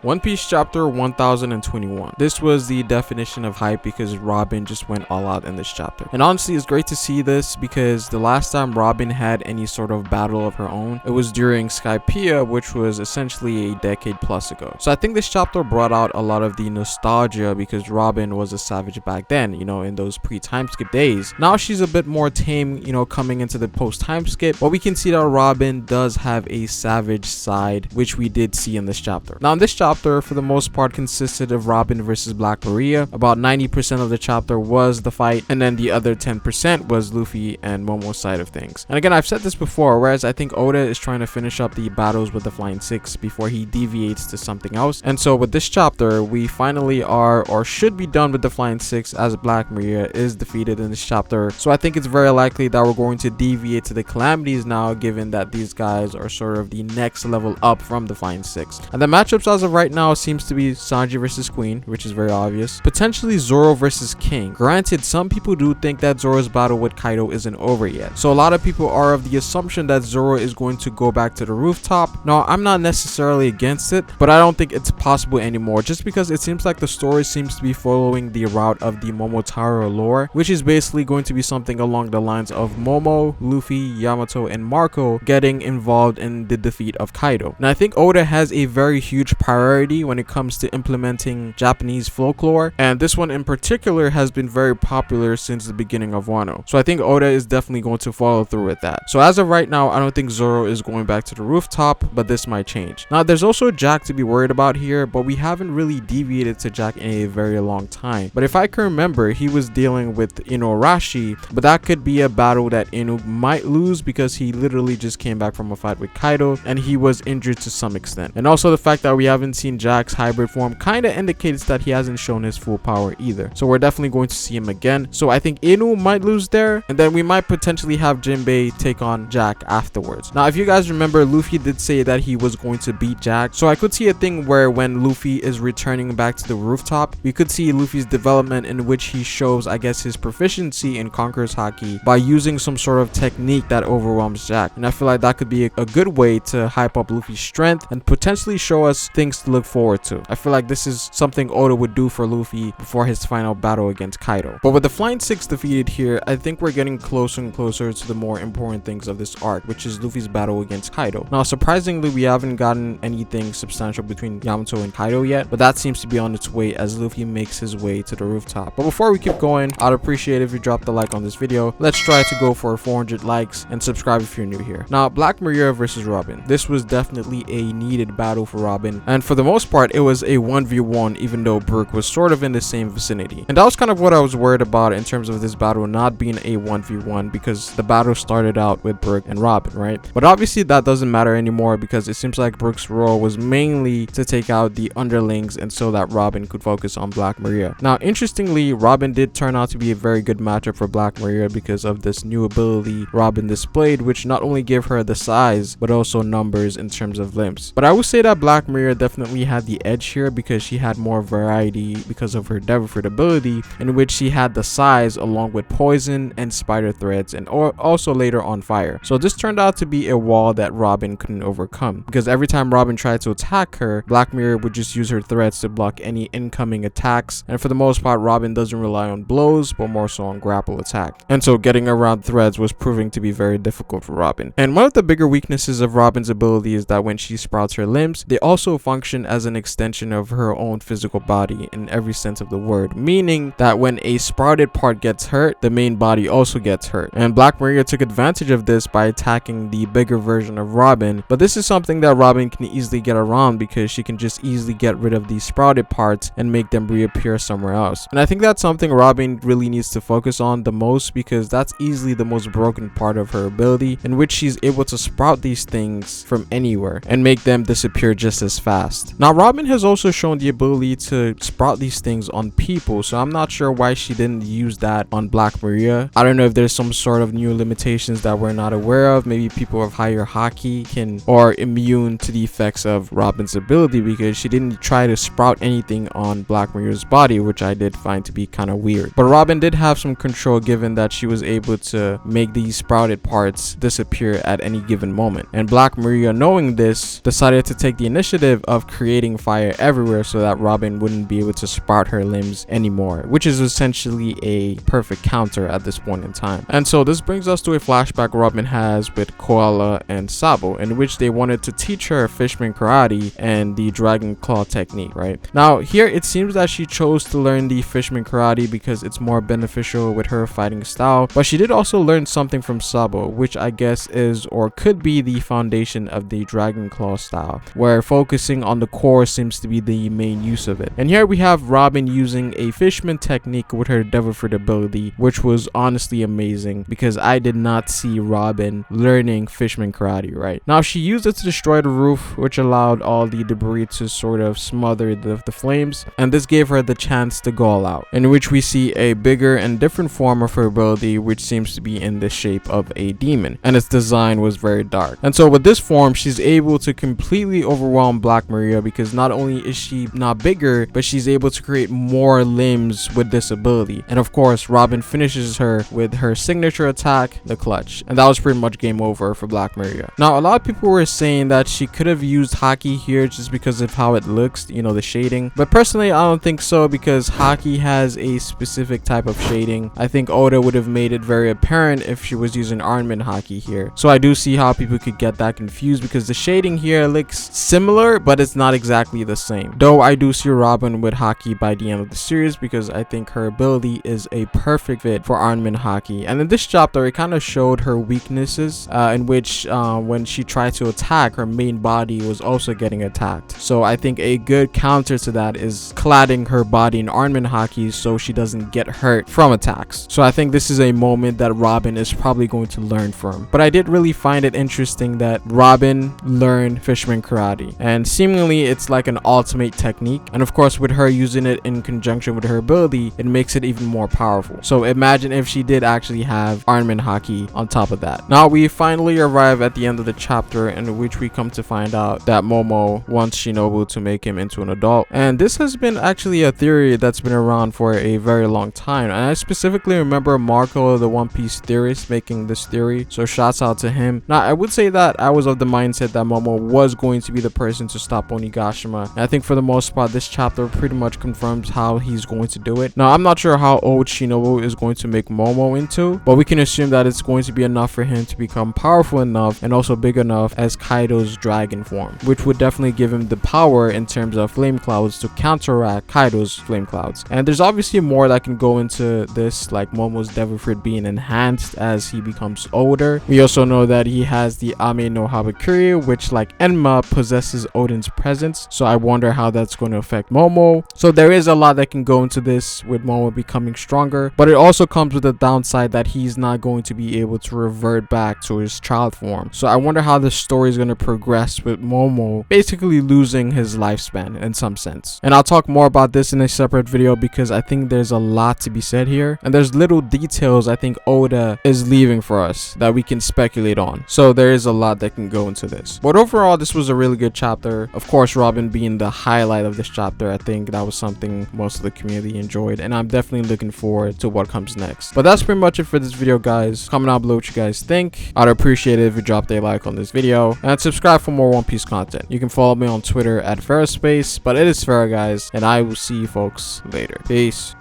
One Piece chapter 1021. This was the definition of hype because Robin just went all out in this chapter. And honestly, it's great to see this because the last time Robin had any sort of battle of her own, it was during Skypiea, which was essentially a decade plus ago. So I think this chapter brought out a lot of the nostalgia because Robin was a savage back then, you know, in those pre-time skip days. Now she's a bit more tame, you know, coming into the post-time skip, but we can see that Robin does have a savage side, which we did see in this chapter. Now in this chapter, for the most part, consisted of Robin versus Black Maria. About 90% of the chapter was the fight, and then the other 10% was Luffy and Momo's side of things. And again, I've said this before, whereas I think Oda is trying to finish up the battles with the Flying Six before he deviates to something else. And so with this chapter, we finally are or should be done with the Flying Six as Black Maria is defeated in this chapter. So I think it's very likely that we're going to deviate to the Calamities now, given that these guys are sort of the next level up from the Flying Six. And the matchups as of right now seems to be Sanji versus Queen, which is very obvious. Potentially Zoro versus King. Granted, some people do think that Zoro's battle with Kaido isn't over yet. So a lot of people are of the assumption that Zoro is going to go back to the rooftop. Now, I'm not necessarily against it, but I don't think it's possible anymore, just because it seems like the story seems to be following the route of the Momotaro lore, which is basically going to be something along the lines of Momo, Luffy, Yamato, and Marco getting involved in the defeat of Kaido. And I think Oda has a very huge priority when it comes to implementing Japanese folklore, and this one in particular has been very popular since the beginning of Wano. So I think Oda is definitely going to follow through with that. So as of right now, I don't think Zoro is going back to the rooftop, but this might change. Now there's also Jack to be worried about here, but we haven't really deviated to Jack in a very long time. But if I can remember, he was dealing with Inuarashi, but that could be a battle that Inu might lose because he literally just came back from a fight with Kaido and he was injured to some extent. And also the fact that we haven't seen Jack's hybrid form kind of indicates that he hasn't shown his full power either. So we're definitely going to see him again. So I think Inu might lose there, and then we might potentially have Jinbei take on Jack afterwards. Now if you guys remember, Luffy did say that he was going to beat Jack, so I could see a thing where when Luffy is returning back to the rooftop, we could see Luffy's development in which he shows, I guess, his proficiency in Conqueror's Haki by using some sort of technique that overwhelms Jack. And I feel like that could be a good way to hype up Luffy's strength and potentially show us things to look forward to. I feel like this is something Oda would do for Luffy before his final battle against Kaido. But with the Flying Six defeated here, I think we're getting closer and closer to the more important things of this arc, which is Luffy's battle against Kaido. Now surprisingly, we haven't gotten anything substantial between Yamato and Kaido yet, but that seems to be on its way as Luffy makes his way to the rooftop. But before we keep going, I'd appreciate if you drop the like on this video. Let's try to go for 400 likes, and subscribe if you're new here. Now Black Maria versus Robin. This was definitely a needed battle for Robin, and for the most part it was a 1v1, even though Brook was sort of in the same vicinity. And that was kind of what I was worried about in terms of this battle not being a 1v1, because the battle started out with Brook and Robin, right? But obviously that doesn't matter anymore because it seems like Brook's role was mainly to take out the underlings and so that Robin could focus on Black Maria. Now interestingly, Robin did turn out to be a very good matchup for Black Maria because of this new ability Robin displayed, which not only gave her the size but also numbers in terms of limbs. But I would say that Black Maria definitely had the edge here because she had more variety because of her Devil-Fruit ability, in which she had the size along with poison and spider threads, and also later on fire. So this turned out to be a wall that Robin couldn't overcome, because every time Robin tried to attack her, Black Maria would just use her threads to block any incoming attacks, and for the most part Robin doesn't rely on blows but more so on grapple attack, and so getting around threads was proving to be very difficult for Robin. And one of the bigger weaknesses of Robin's ability is that when she sprouts her limbs, they also function as an extension of her own physical body in every sense of the word, meaning that when a sprouted part gets hurt, the main body also gets hurt. And Black Maria took advantage of this by attacking the bigger version of Robin, but this is something that Robin can easily get around because she can just easily get rid of these sprouted parts and make them reappear somewhere else. And I think that's something Robin really needs to focus on the most, because that's easily the most broken part of her ability, in which she's able to sprout these things from anywhere and make them disappear just as fast. Now Robin has also shown the ability to sprout these things on people, so I'm not sure why she didn't use that on Black Maria. I don't know if there's some sort of new limitations that we're not aware of. Maybe people of higher Haki can or immune to the effects of Robin's ability, because she didn't try to sprout anything on Black Maria's body, which I did find to be kind of weird. But Robin did have some control, given that she was able to make these sprouted parts disappear at any given moment. And Black Maria, knowing this, decided to take the initiative of creating fire everywhere so that Robin wouldn't be able to sprout her limbs anymore, which is essentially a perfect counter at this point in time. And so this brings us to a flashback Robin has with Koala and Sabo, in which they wanted to teach her Fishman Karate and the Dragon Claw technique, right? Now here it seems that she chose to learn the Fishman Karate because it's more beneficial with her fighting style, but she did also learn something from Sabo, which I guess is or could be the foundation of the Dragon Claw style, where focusing on the core seems to be the main use of it. And here we have Robin using a Fishman technique with her Devil Fruit ability, which was honestly amazing because I did not see Robin learning Fishman Karate, right? Now she used it to destroy the roof, which allowed all the debris to sort of smother the flames, and this gave her the chance to go all out, in which we see a bigger and different form of her ability, which seems to be in the shape of a demon, and its design was very dark. And so with this form, she's able to completely overwhelm Black Maria because not only is she not bigger, but she's able to create more limbs with this ability. And of course, Robin finishes her with her signature attack, the clutch, and that was pretty much game over for Black Maria. Now a lot of people were saying that she could have used Haki here just because of how it looks, you know, the shading, but personally I don't think so because Haki has a specific type of shading. I think Oda would have made it very apparent if she was using Armin Haki here. So I do see how people could get that confused because the shading here looks similar, but it's not exactly the same. Though I do see Robin with Haki by the end of the series because I think her ability is a perfect fit for Armin Haki. And in this chapter, it kind of showed her weaknesses, in which when she tried to attack, her main body was also getting attacked. So I think a good counter to that is cladding her body in Armin Haki so she doesn't get hurt from attacks. So I think this is a moment that Robin is probably going to learn from. But I did really find it interesting that Robin learned Fishman Karate, and seemingly it's like an ultimate technique, and of course with her using it in conjunction with her ability, it makes it even more powerful. So imagine if she did actually have Armin Haki on top of that. Now we finally arrive at the end of the chapter, in which we come to find out that Momo wants Shinobu to make him into an adult, and this has been actually a theory that's been around for a very long time, and I specifically remember Marco, the One Piece theorist, making this theory, so shouts out to him. Now I would say that I was of the mindset that Momo was going to be the person to stop Onigashima, and I think for the most part this chapter pretty much confirms how he's going to do it. Now I'm not sure how old Shinobu is going to make Momo into, but we can assume that it's going to be enough for him to become powerful enough and also big enough as Kaido's dragon form, which would definitely give him the power in terms of flame clouds to counteract Kaido's flame clouds. And there's obviously more that can go into this, like Momo's Devil Fruit being enhanced as he becomes older. We also know that he has the Ame no Habakuri, which like Enma possesses Odin's presence, so I wonder how that's going to affect Momo. So there is a lot that can go into this with Momo becoming stronger, but it also comes with the downside that he's not going to be able to revert back to his child form. So I wonder how the story is going to progress with Momo basically losing his lifespan in some sense. And I'll talk more about this in a separate video because I think there's a lot to be said here, and there's little details I think Oda is leaving for us that we can speculate on. So there is a lot that can go into this. But overall, this was a really good chapter. Of course, Robin being the highlight of this chapter, I think that was something most of the community enjoyed, and I'm definitely looking forward to what comes next. But that's pretty much it for this video, guys. Comment down below what you guys think. I'd appreciate it if you dropped a like on this video and subscribe for more One Piece content. You can follow me on Twitter at Ferrospace, but it is Farrah, guys, and I will see you folks later. Peace.